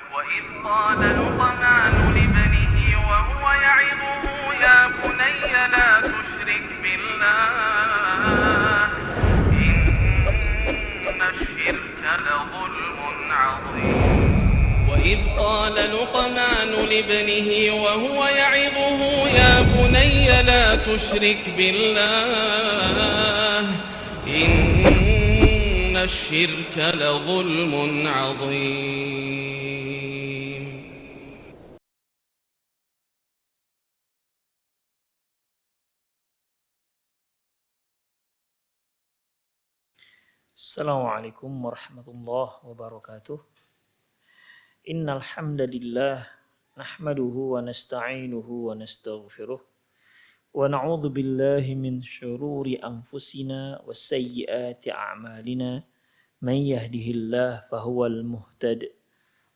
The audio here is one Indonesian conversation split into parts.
وإذ قال لقمان لابنه وهو يعظه يا بني لا تشرك بالله إن الشرك لظلم عظيم وإذ قال لقمان لابنه وهو يعظه يا بني لا تشرك بالله إن الشرك لظلم عظيم. Assalamualaikum warahmatullahi wabarakatuh. Innal hamdalillah nahmaduhu wa nasta'inuhu wa nastaghfiruh wa na'udzu billahi min syururi anfusina wa sayyiati a'malina. Man yahdihillahu fahuwal muhtad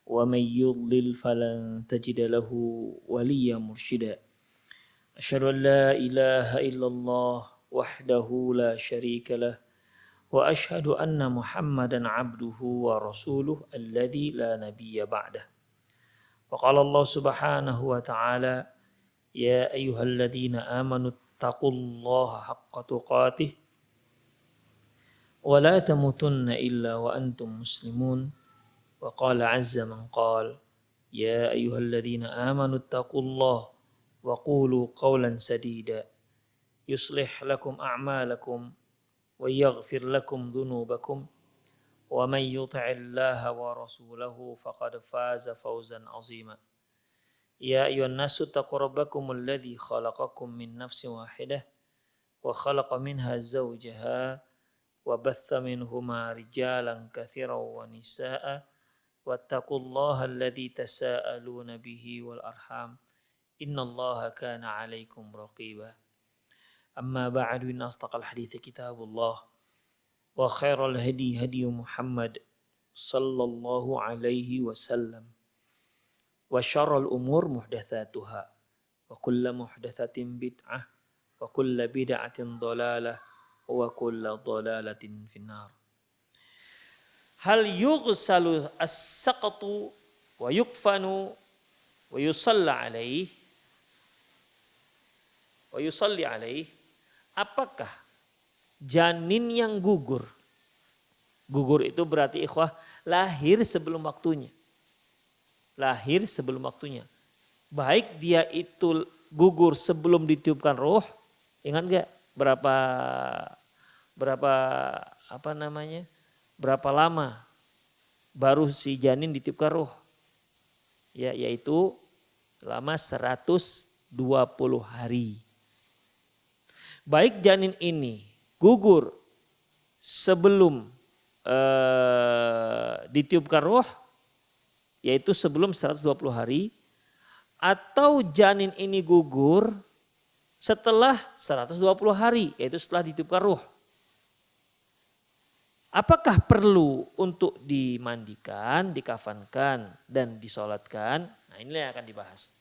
wa man yudlil falan tajida lahu waliyyan mursyida. Asyhadu an la ilaha illallah wahdahu la syarika lah wa asyhadu anna Muhammadan abduhu wa rasuluh alladzi la nabiyya ba'dah. Wa qala Allah Subhanahu wa ta'ala ya ayyuhalladzina amanu taqullaha haqqa tuqatih wa la tamutunna illa wa antum muslimun. Wa qala azza man qala ya ayyuhalladzina amanu taqullaha wa qulu qawlan sadida yuslih lakum a'malakum wa yaghfir lakum dhunubakum wa man yuti'illaha wa rasulahu faqad faza fawzan 'azima. Ya ayyuhan nasu taqu rabbakumul ladzi khalaqakum min nafsin wahidah wa khalaqa minha zawjaha wa batha minhuma rijalan katsiran wa nisaa'a wattaqullaha alladzi tasaaluna bihi wal arham innallaha kana 'alaikum raqiba. Amma ba'du, inna asdaqal hadithi kitabullah wa khairal hadi hadi Muhammad sallallahu alaihi wasallam wa syarrul umur muhdatsatuha wa kullu muhdatsatin bid'ah wa kullu bid'atin dhalalah wa kullu dhalalatin finnar. Hal yughsalu as-saqatu wa yukfanu wa yusalla alaihi wa yusalli alaihi. Apakah janin yang gugur? Gugur itu berarti ikhwah lahir sebelum waktunya. Lahir sebelum waktunya. Baik dia itu gugur sebelum ditiupkan roh. Ingat gak berapa lama baru si janin ditiupkan roh? Ya, yaitu selama 120 hari. Baik janin ini gugur sebelum ditiupkan roh, yaitu sebelum 120 hari, atau janin ini gugur setelah 120 hari, yaitu setelah ditiupkan roh. Apakah perlu untuk dimandikan, dikafankan, dan disolatkan? Nah, inilah yang akan dibahas.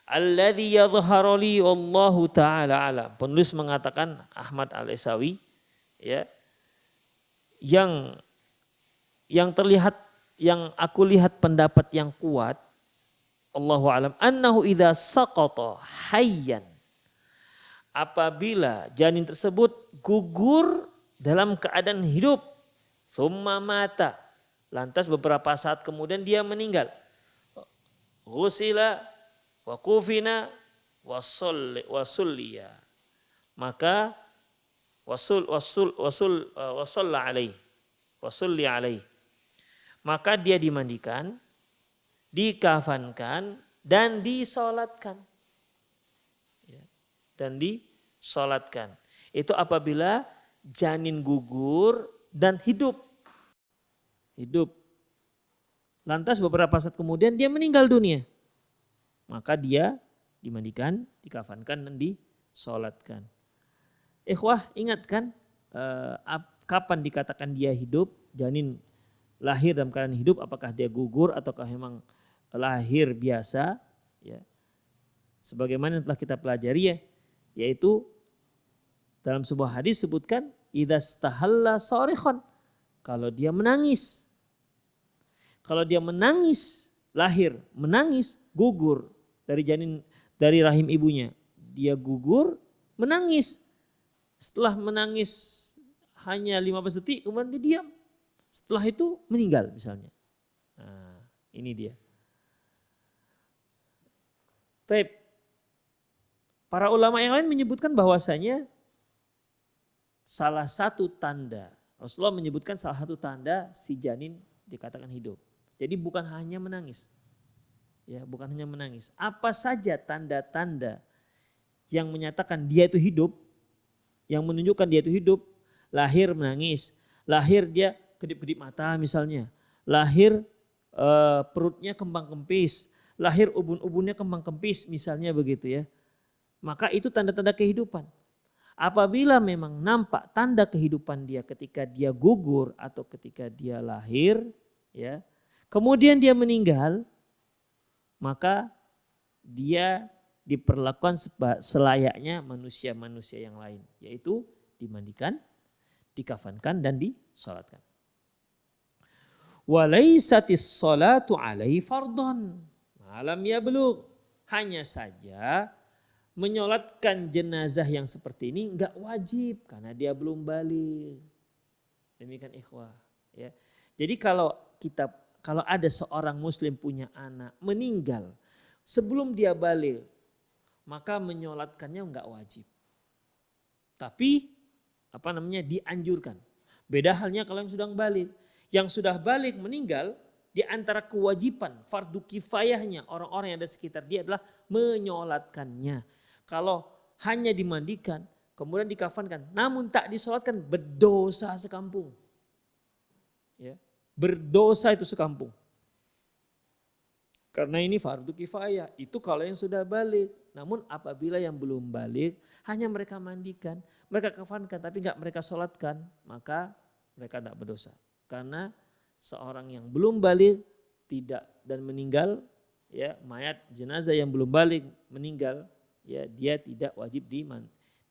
Alladzi yadhharu li wallahu ta'ala alam. Penulis mengatakan Ahmad Al-Isawi, ya, yang terlihat, yang aku lihat pendapat yang kuat, Allahu alam, annahu idza saqata hayyan, apabila janin tersebut gugur dalam keadaan hidup, summa mata, lantas beberapa saat kemudian dia meninggal, ghusila wa kufina wa sulliya, maka wasalla alaih, maka dia dimandikan, dikafankan, dan disolatkan. Dan disolatkan. Itu apabila janin gugur dan hidup. Lantas beberapa saat kemudian dia meninggal dunia. Maka dia dimandikan, dikafankan, dan disolatkan. Ikhwah, ingatkan kapan dikatakan dia hidup, janin lahir dalam keadaan hidup, apakah dia gugur ataukah memang lahir biasa, ya. Sebagaimana yang telah kita pelajari, ya, yaitu dalam sebuah hadis sebutkan idastahalla sarikhon, kalau dia menangis. Kalau dia menangis, lahir, menangis, gugur dari janin, dari rahim ibunya. Dia gugur, menangis. Setelah menangis hanya 15 detik, kemudian dia diam. Setelah itu meninggal misalnya. Nah, ini dia. Taib. Para ulama yang lain menyebutkan bahwasanya salah satu tanda, Rasulullah menyebutkan salah satu tanda si janin dikatakan hidup. Jadi bukan hanya menangis. Ya, bukan hanya menangis. Apa saja tanda-tanda yang menyatakan dia itu hidup, yang menunjukkan dia itu hidup, lahir menangis, lahir dia kedip-kedip mata misalnya, lahir perutnya kembang kempis, lahir ubun-ubunnya kembang kempis misalnya begitu ya. Maka itu tanda-tanda kehidupan. Apabila memang nampak tanda kehidupan dia ketika dia gugur atau ketika dia lahir, ya, kemudian dia meninggal, maka dia diperlakukan selayaknya manusia-manusia yang lain, yaitu dimandikan, dikafankan dan disalatkan. Walaisatis salatu alaihi fardhon malam yablugh. Hanya saja menyolatkan jenazah yang seperti ini enggak wajib karena dia belum balik. Demikian ikhwah, ya. Jadi kalau ada seorang muslim punya anak meninggal sebelum dia balik, maka menyolatkannya enggak wajib. Tapi dianjurkan. Beda halnya kalau yang sudah balik. Yang sudah balik meninggal, di antara kewajiban fardu kifayahnya orang-orang yang ada sekitar dia adalah menyolatkannya. Kalau hanya dimandikan, kemudian dikafankan, namun tak disolatkan, berdosa sekampung. Ya, berdosa itu sekampung. Karena ini fardu kifayah, itu kalau yang sudah balik. Namun apabila yang belum balik, hanya mereka mandikan, mereka kafankan, tapi enggak mereka solatkan, maka mereka tidak berdosa. Karena seorang yang belum balik tidak dan meninggal, ya, mayat jenazah yang belum balik meninggal, ya, dia tidak wajib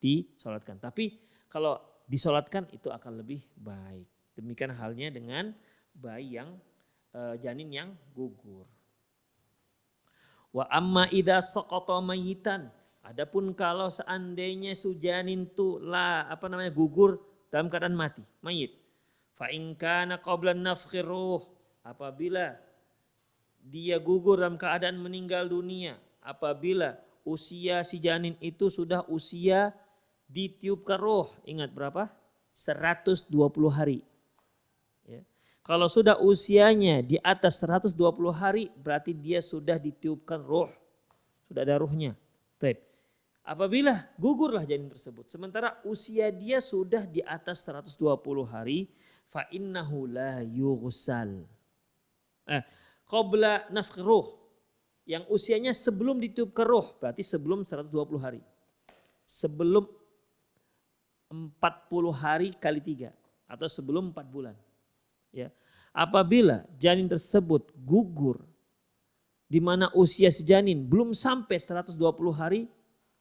disolatkan. Tapi kalau disolatkan itu akan lebih baik. Demikian halnya dengan bayi yang janin yang gugur. Wa amma idza saqata mayitan. Adapun kalau seandainya janin itu gugur dalam keadaan mati, mayit. Fa in kana qabla nafkhir ruh, apabila dia gugur dalam keadaan meninggal dunia, apabila usia si janin itu sudah usia ditiupkan roh, ingat berapa? 120 hari. Ya. Kalau sudah usianya di atas 120 hari, berarti dia sudah ditiupkan roh, sudah ada ruhnya. Baik. Apabila gugurlah janin tersebut, sementara usia dia sudah di atas 120 hari, fa innahu la yughsal. Qabla nafkhir ruh, yang usianya sebelum ditiupkan roh, berarti sebelum 120 hari. Sebelum 40 hari kali 3 atau sebelum 4 bulan. Ya. Apabila janin tersebut gugur di mana usia si janin belum sampai 120 hari,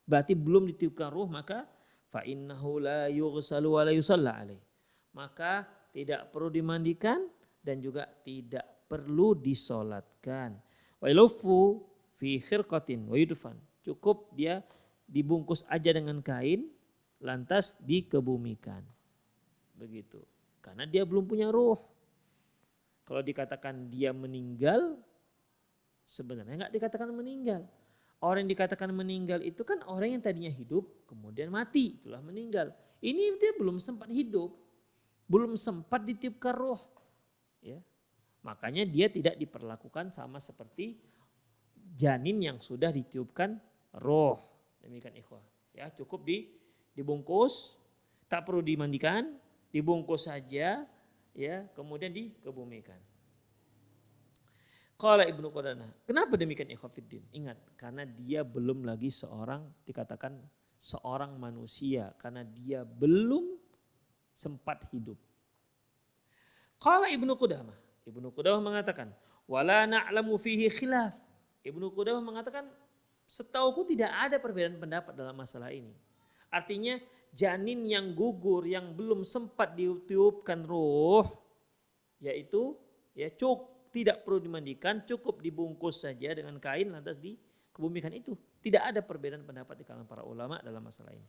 berarti belum ditiupkan ruh, maka fa innahu la yughsalu wa la yusalla alaih. Maka tidak perlu dimandikan dan juga tidak perlu disolatkan. Wa ilufu fi khirqatin wa yudfan. Cukup dia dibungkus aja dengan kain lantas dikebumikan. Begitu. Karena dia belum punya ruh. Kalau dikatakan dia meninggal, sebenarnya enggak dikatakan meninggal. Orang yang dikatakan meninggal itu kan orang yang tadinya hidup kemudian mati, itulah meninggal. Ini dia belum sempat hidup. Belum sempat ditiupkan roh, ya. Makanya dia tidak diperlakukan sama seperti janin yang sudah ditiupkan roh. Demikian ikhwah. Ya, cukup dibungkus, tak perlu dimandikan, dibungkus saja, ya, kemudian dikebumikan. Qala Ibnu Qudamah, kenapa demikian ikhwah fiddin? Ingat, karena dia belum lagi dikatakan seorang manusia, karena dia belum sempat hidup. Qala Ibnu Qudamah mengatakan, wala na'lamu fihi khilaf. Ibnu Qudamah mengatakan, setauku tidak ada perbedaan pendapat dalam masalah ini. Artinya janin yang gugur yang belum sempat ditiupkan ruh, yaitu ya tidak perlu dimandikan, cukup dibungkus saja dengan kain lantas dikebumikan itu. Tidak ada perbedaan pendapat di kalangan para ulama dalam masalah ini.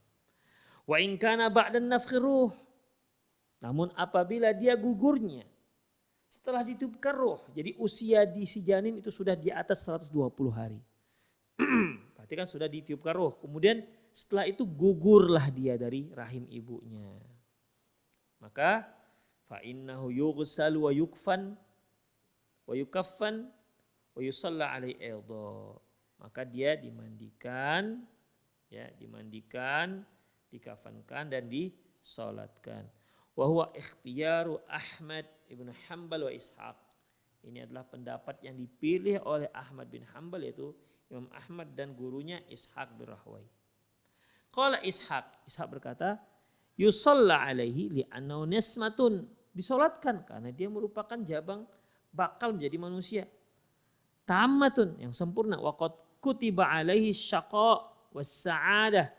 Wa in kana ba'da nafkhir ruh. Namun apabila dia gugurnya setelah ditiupkan ruh, jadi usia di si janin itu sudah di atas 120 hari. Berarti kan sudah ditiupkan ruh. Kemudian setelah itu gugurlah dia dari rahim ibunya. Maka fa innahu yughsalu wa yukfan wa yukaffan wa yusalla alaihi aidha. Maka dia dimandikan, dikafankan dan disolatkan. Wa huwa ikhtiyaru Ahmad ibn Hanbal wa Ishaq. Ini adalah pendapat yang dipilih oleh Ahmad bin Hanbal, yaitu Imam Ahmad dan gurunya Ishaq bin Rahway. Qala Ishaq berkata, yusalla alaihi li'annahu nismatun, disolatkan karena dia merupakan jabang bakal menjadi manusia. Tamatun, yang sempurna, wa qad kutiba alaihi syaqa was sa'adah.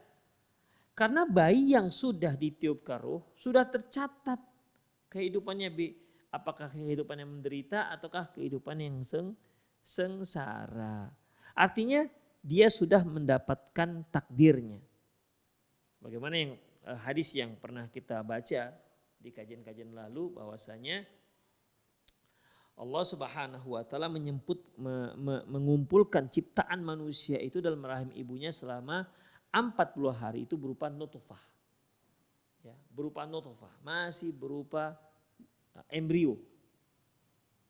Karena bayi yang sudah ditiupkan ruh sudah tercatat kehidupannya, apakah kehidupan yang menderita ataukah kehidupan yang sengsara. Artinya dia sudah mendapatkan takdirnya. Bagaimana yang hadis yang pernah kita baca di kajian-kajian lalu, bahwasanya Allah Subhanahu wa taala mengumpulkan ciptaan manusia itu dalam rahim ibunya selama 40 hari itu berupa nutfah. Ya, berupa nutfah, masih berupa embrio.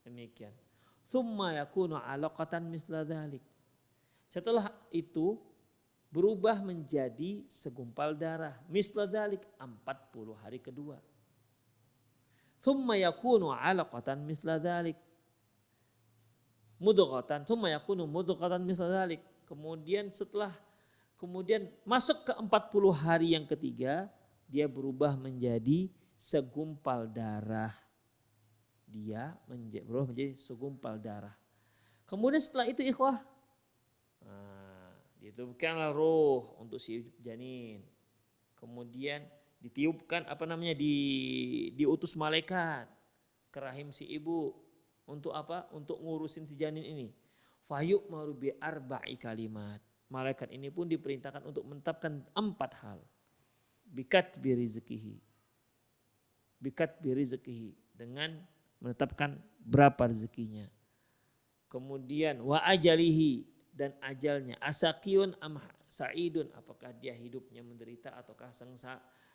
Demikian. Tsumma yakunu 'alaqatan misla dzalik. Setelah itu berubah menjadi segumpal darah, misla dzalik, 40 hari kedua. Tsumma yakunu 'alaqatan misla dzalik. Mudghatan, tsumma yakunu mudghatan misla dzalik. Kemudian masuk ke 40 hari yang ketiga, dia berubah menjadi segumpal darah. Dia berubah menjadi segumpal darah. Kemudian setelah itu ikhwah, ditiupkanlah ruh untuk si janin. Kemudian ditiupkan diutus malaikat ke rahim si ibu. Untuk apa? Untuk ngurusin si janin ini. Fayu'maru marubi arba'i kalimat. Malaikat ini pun diperintahkan untuk menetapkan 4 hal. Bikat birizkihi, dengan menetapkan berapa rezekinya. Kemudian wa ajalihi, dan ajalnya. Asaqiyun am sa'idun, apakah dia hidupnya menderita ataukah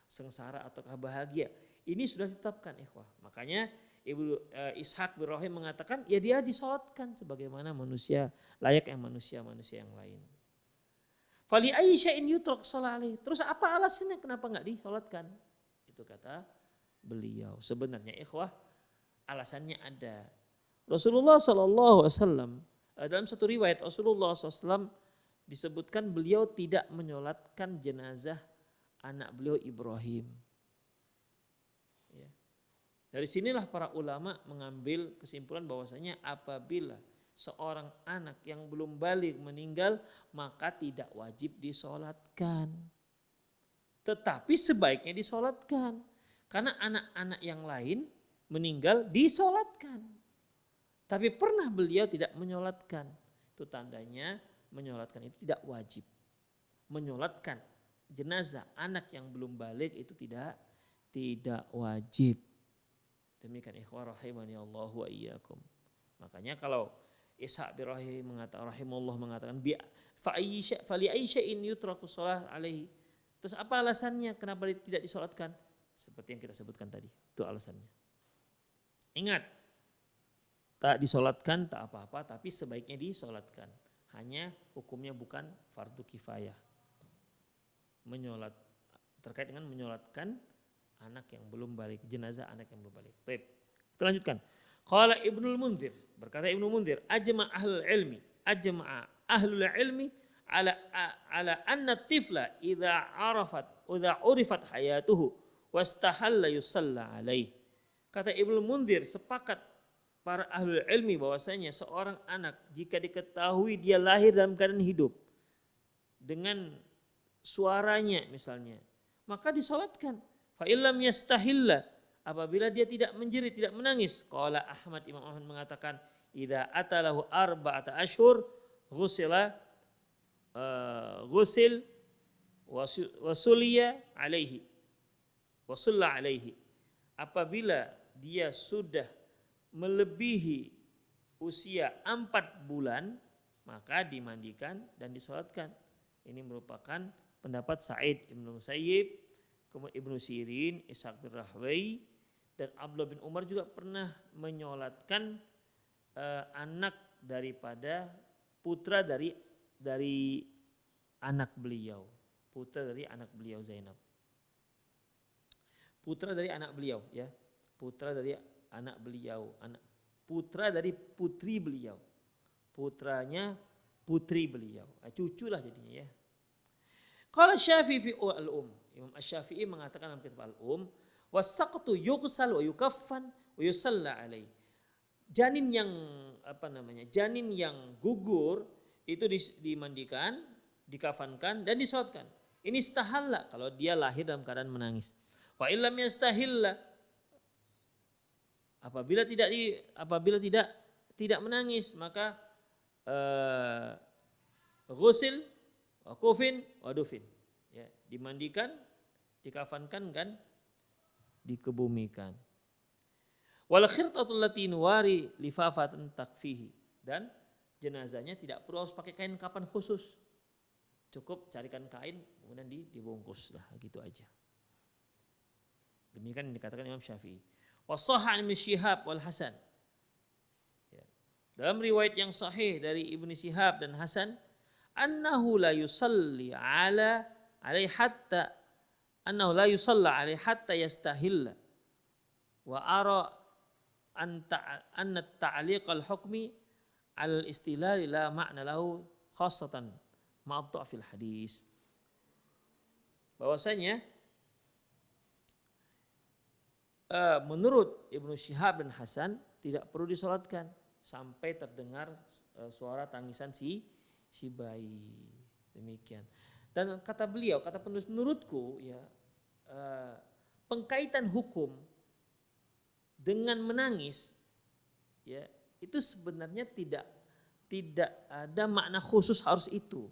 sengsara ataukah bahagia. Ini sudah ditetapkan ikhwah. Makanya Ibu Ishaq bin Rahim mengatakan ya dia disolatkan sebagaimana manusia, layak yang manusia yang lain. Fali aisya'in yutrak sholali. Terus apa alasannya kenapa enggak disolatkan? Itu kata beliau. Sebenarnya ikhwah alasannya ada. Rasulullah SAW dalam satu riwayat Rasulullah SAW disebutkan beliau tidak menyolatkan jenazah anak beliau Ibrahim. Ya. Dari sinilah para ulama mengambil kesimpulan bahwasanya apabila seorang anak yang belum balik meninggal, maka tidak wajib disolatkan. Tetapi sebaiknya disolatkan. Karena anak-anak yang lain meninggal disolatkan. Tapi pernah beliau tidak menyolatkan. Itu tandanya menyolatkan itu tidak wajib. Menyolatkan jenazah anak yang belum balik itu tidak wajib. Demikian ikhwah rahimani Allah wa iyyakum. Makanya kalau Ishaq bin Rahim mengatakan fali aisya'in yutraku sholat alaihi. Terus apa alasannya kenapa tidak disolatkan? Seperti yang kita sebutkan tadi, itu alasannya. Ingat, tak disolatkan tak apa-apa, tapi sebaiknya disolatkan. Hanya hukumnya bukan fardu kifayah. Terkait dengan menyolatkan anak yang belum balik, jenazah anak yang belum balik. Baik, kita lanjutkan. Qala Ibnul Munzir, berkata Ibnu Munzir, ajma'a ahlul ilmi ala anna tifla idza urifat hayatuhu wastahalla yusalla alaih. Kata Ibnu Munzir, sepakat para ahlul ilmi bahwasanya seorang anak jika diketahui dia lahir dalam keadaan hidup dengan suaranya misalnya, maka disolatkan. Fa illam yastahilla, apabila dia tidak menjerit, tidak menangis. Qala Ahmad, Imam Ahmad mengatakan idza atalahu arba'ata ashhur ghusila ghusil wasuliya alaihi wasulla alaihi. Apabila dia sudah melebihi usia 4 bulan maka dimandikan dan disolatkan. Ini merupakan pendapat Sa'id Ibnu Musayyib, kemudian Ibnu Sirin, Ishaq bin Rahway, dan Abdullah bin Umar juga pernah menyolatkan anak daripada putra dari anak beliau, putra dari anak beliau Zainab, putra dari anak beliau ya, putra dari anak beliau, putra dari putri beliau, putranya putri beliau, cucu lah jadinya ya. Qala Syafi'i fi al-um, Imam Asy-Syafi'i mengatakan dalam kitab al-um, wasaqtu yughsal wa yukaffan wa yusalla alaihi. Janin yang gugur itu dimandikan, dikafankan dan disolatkan. Ini istahalla kalau dia lahir dalam keadaan menangis. Wa illam yastahilla, apabila tidak menangis maka ghusil wa kufin wa dufin. Ya, dimandikan, dikafankan kan dikebumikan. Wal khirtatul lati nuwari lifafatan takfihi, dan jenazahnya tidak perlu harus pakai kain kapan khusus. Cukup carikan kain kemudian dibungkus lah, gitu aja. Demikian yang dikatakan Imam Syafi'i. Wasahha an Syihab wal Hasan. Ya. Dalam riwayat yang sahih dari Ibnu Syihab dan Hasan, annahu la yusalli alaihi hatta yastahilla wa ara anna ta'liq al-hukmi al-istilal la ma'na lahu khassatan ma'a fil hadis. Bahwasanya menurut Ibnu Syihab dan Hasan tidak perlu disolatkan sampai terdengar suara tangisan si bayi. Demikian. Dan kata beliau, kata penulis, menurutku ya pengkaitan hukum dengan menangis ya itu sebenarnya tidak ada makna khusus harus itu.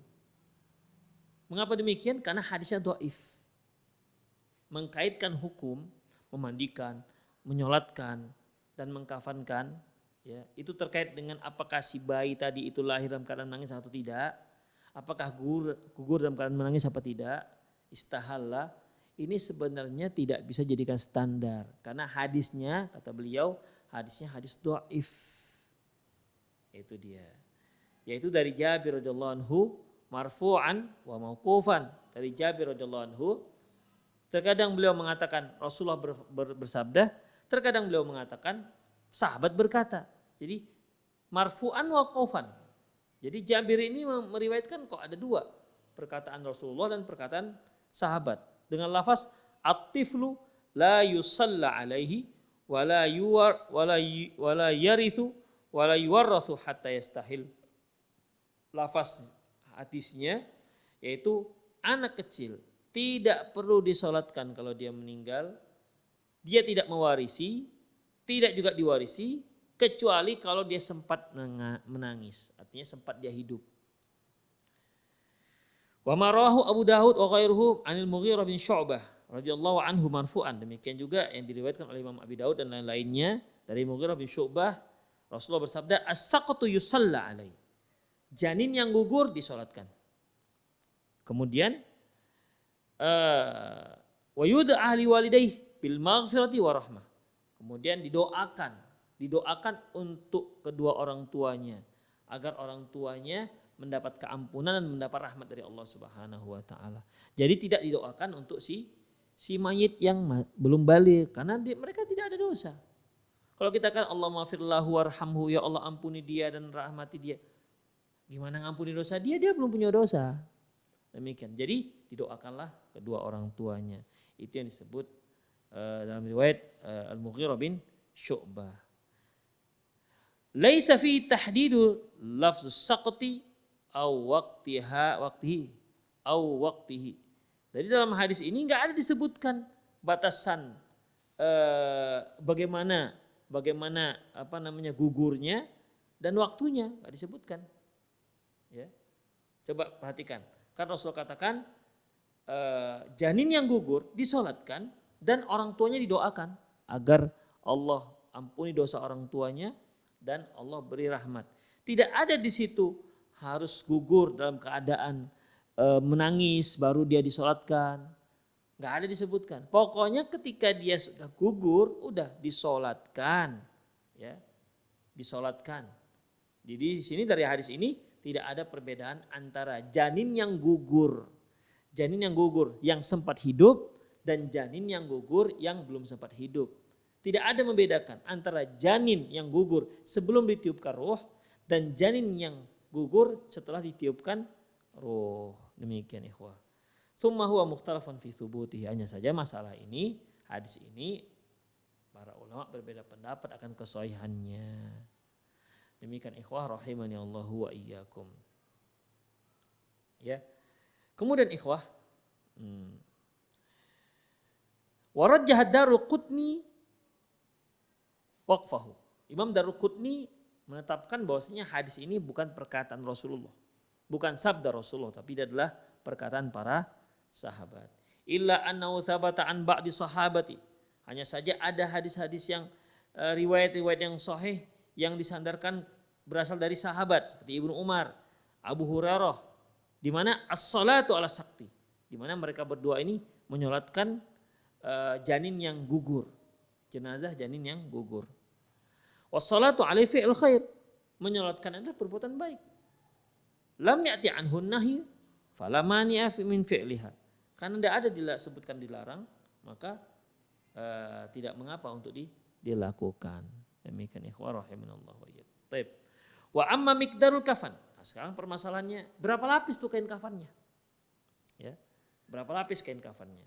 Mengapa demikian? Karena hadisnya dhaif. Mengkaitkan hukum, memandikan, menyolatkan dan mengkafankan ya, itu terkait dengan apakah si bayi tadi itu lahir dalam keadaan menangis atau tidak, apakah gugur dalam keadaan menangis apa tidak, istahalla, ini sebenarnya tidak bisa jadikan standar karena hadisnya, kata beliau, hadisnya hadis dhaif. Itu dia. Yaitu dari Jabir radhiyallahu anhu marfu'an wa mauqufan. Dari Jabir radhiyallahu anhu, terkadang beliau mengatakan Rasulullah bersabda, terkadang beliau mengatakan sahabat berkata. Jadi marfu'an wa mauqufan. Jadi Jabir ini meriwayatkan kok ada dua, perkataan Rasulullah dan perkataan sahabat dengan lafaz at-tiflu la yusalla alaihi wa la yarithu wa la yuwarrathu hatta yastahil. Lafaz hadisnya yaitu anak kecil tidak perlu disolatkan kalau dia meninggal, dia tidak mewarisi, tidak juga diwarisi, kecuali kalau dia sempat menangis, artinya sempat dia hidup. Wa marahu Abu Dawud wa ghairuhu anil Mughirah bin Syu'bah radhiyallahu anhu marfu'an. Demikian juga yang diriwayatkan oleh Imam Abi Dawud dan lain-lainnya dari Mughirah bin Syu'bah, Rasulullah bersabda as-saqatu yusalla alaihi. Janin yang gugur disolatkan. Kemudian wa yud'a li walidayhi bil maghfirati wa rahmah. Kemudian didoakan untuk kedua orang tuanya agar orang tuanya mendapat keampunan dan mendapat rahmat dari Allah Subhanahu wa taala. Jadi tidak didoakan untuk si mayit yang belum baligh karena mereka tidak ada dosa. Kalau kita kan Allah maghfirlahu warhamhu, ya Allah ampuni dia dan rahmati dia. Gimana ngampuni dosa dia? Dia belum punya dosa. Demikian. Jadi didoakanlah kedua orang tuanya. Itu yang disebut dalam riwayat Al-Mughirah bin Syu'bah. Laisa fi tahdidu lafzus saqti au waqtihi. Jadi dalam hadis ini enggak ada disebutkan batasan bagaimana gugurnya dan waktunya nggak disebutkan. Ya, coba perhatikan. Karena Rasulullah katakan janin yang gugur disolatkan dan orang tuanya didoakan agar Allah ampuni dosa orang tuanya dan Allah beri rahmat. Tidak ada di situ harus gugur dalam keadaan menangis baru dia disolatkan. Nggak ada disebutkan. Pokoknya ketika dia sudah gugur, udah disolatkan, ya, disolatkan. Jadi di sini dari hadis ini tidak ada perbedaan antara janin yang gugur yang sempat hidup dan janin yang gugur yang belum sempat hidup. Tidak ada membedakan antara janin yang gugur sebelum ditiupkan ruh dan janin yang gugur setelah ditiupkan ruh. Demikian ikhwah. Tsumma huwa mukhtalafan fi tsubutihi. Hanya saja masalah ini, hadis ini para ulama berbeda pendapat akan kesahihannya. Demikian ikhwah rahimani Allahu wa iyyakum. Ya. Kemudian ikhwah warajjah Daruqutni waqfahu. Imam Daruqutni menetapkan bahwasanya hadis ini bukan perkataan Rasulullah. Bukan sabda Rasulullah, tapi dia adalah perkataan para sahabat. Illa annahu thabata an ba'di sahabati. Hanya saja ada hadis-hadis yang riwayat-riwayat yang sahih yang disandarkan berasal dari sahabat seperti Ibnu Umar, Abu Hurairah, di mana as-salatu ala sakti, di mana mereka berdua ini menyolatkan janin yang gugur, jenazah janin yang gugur. Was-salatu alaihi fi'il khair, menyolatkan adalah perbuatan baik. Lam ya'ti anhun nahi fala mani'a min fi'liha. Karena tidak ada disebutkan dilarang, maka tidak mengapa untuk dilakukan. Demikian ikhwah rahimanallah wa iyyakum. Baik. Wa amma miqdarul kafan. Nah, sekarang permasalahannya berapa lapis tuh kain kafannya? Ya. Berapa lapis kain kafannya?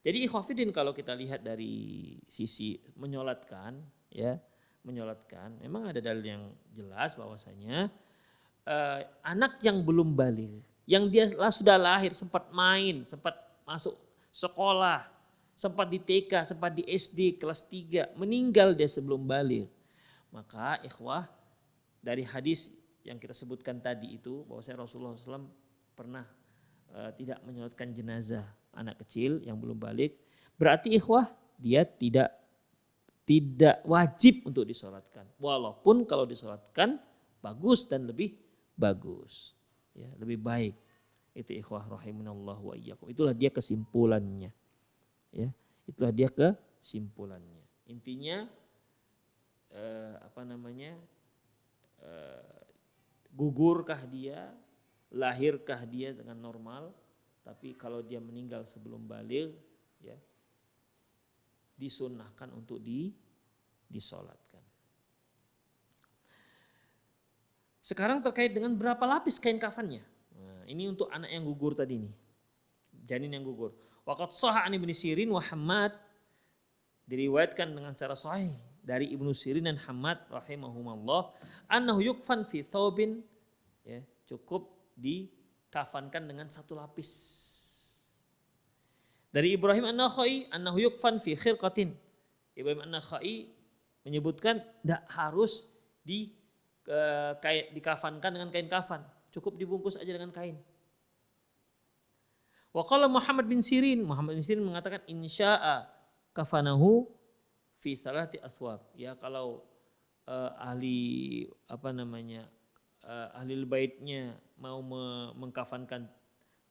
Jadi ikhwafidin kalau kita lihat dari sisi menyolatkan, ya, menyolatkan, memang ada dalil yang jelas bahwasanya anak yang belum baligh, yang dia sudah lahir, sempat main, sempat masuk sekolah, sempat di TK, sempat di SD kelas 3, meninggal dia sebelum baligh. Maka ikhwah, dari hadis yang kita sebutkan tadi itu bahwasanya Rasulullah SAW pernah tidak menyolatkan jenazah anak kecil yang belum baligh, berarti ikhwah dia tidak wajib untuk disolatkan. Walaupun kalau disolatkan bagus dan lebih bagus, ya, lebih baik. Itu ikhwah rahimanallah wa iyyakum. Itulah dia kesimpulannya. Ya, itulah dia kesimpulannya. Intinya gugurkah dia, lahirkah dia dengan normal, tapi kalau dia meninggal sebelum baligh, ya, disunnahkan untuk disolatkan. Sekarang terkait dengan berapa lapis kain kafannya. Nah, ini untuk anak yang gugur tadi nih, janin yang gugur. Waqad shahha an Ibnu Sirin wa Hammad, diriwayatkan dengan cara sahih dari Ibnu Sirin dan Hammad rahimahumallah, annahu yukfan fi thawbin, ya, cukup dikafankan dengan satu lapis. Dari Ibrahim An-Nakhai annahu yukfan fi khirqatin. Ibrahim An-Nakhai menyebutkan tidak harus dikafankan dengan kain kafan, cukup dibungkus aja dengan kain. Wa qala Muhammad bin Sirin mengatakan insya'a kafanahu fi salati aswab. Ya, kalau ahli baitnya mau mengkafankan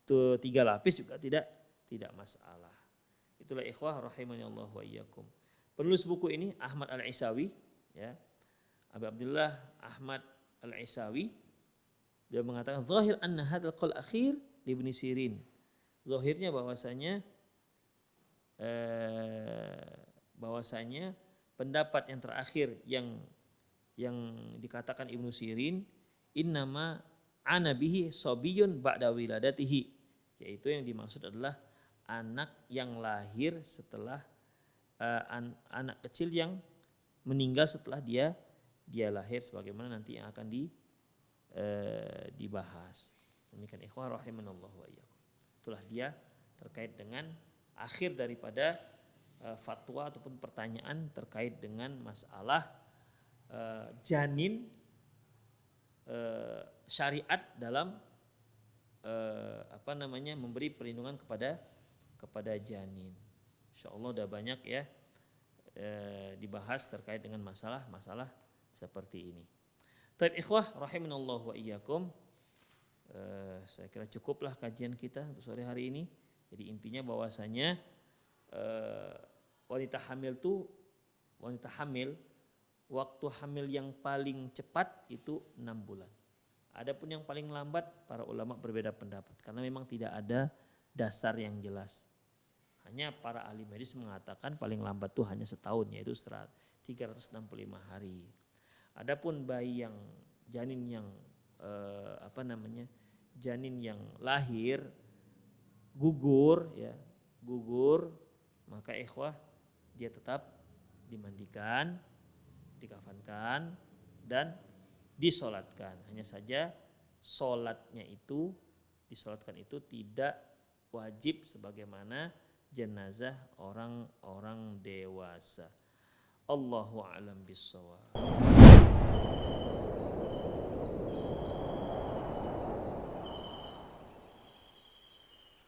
3 lapis juga tidak masalah. Itulah ikhwah rahimani Allah wa iyyakum. Penulis buku ini Ahmad Al-Isawi, ya. Abu Abdullah Ahmad Al-Isawi, dia mengatakan zahir anna hadzal qaul akhir li Ibnu Sirin. Zahirnya bahwasanya pendapat yang terakhir yang dikatakan Ibnu Sirin, innama ana bihi sabiyun ba'da wiladatihi, yaitu yang dimaksud adalah anak yang lahir setelah anak kecil yang meninggal setelah dia lahir, sebagaimana nanti yang akan dibahas. Demikian ikhwah rahimanallah wa iyyakum. Itulah dia terkait dengan akhir daripada fatwa ataupun pertanyaan terkait dengan masalah janin syariat dalam memberi perlindungan kepada janin. Insyaallah udah banyak ya dibahas terkait dengan masalah-masalah seperti ini. Taib ikhwah rahimanallahu wa iyyakum. Saya kira cukuplah kajian kita untuk sore hari ini. Jadi intinya bahwasanya wanita hamil waktu hamil yang paling cepat itu 6 bulan. Adapun yang paling lambat para ulama berbeda pendapat karena memang tidak ada dasar yang jelas. Hanya para ahli medis mengatakan paling lambat itu hanya setahun, yaitu 365 hari. Adapun bayi yang janin yang lahir gugur, maka ikhwah dia tetap dimandikan, dikafankan dan disolatkan. Hanya saja disolatkan itu tidak wajib sebagaimana jenazah orang-orang dewasa. Allahu a'lam bishawab.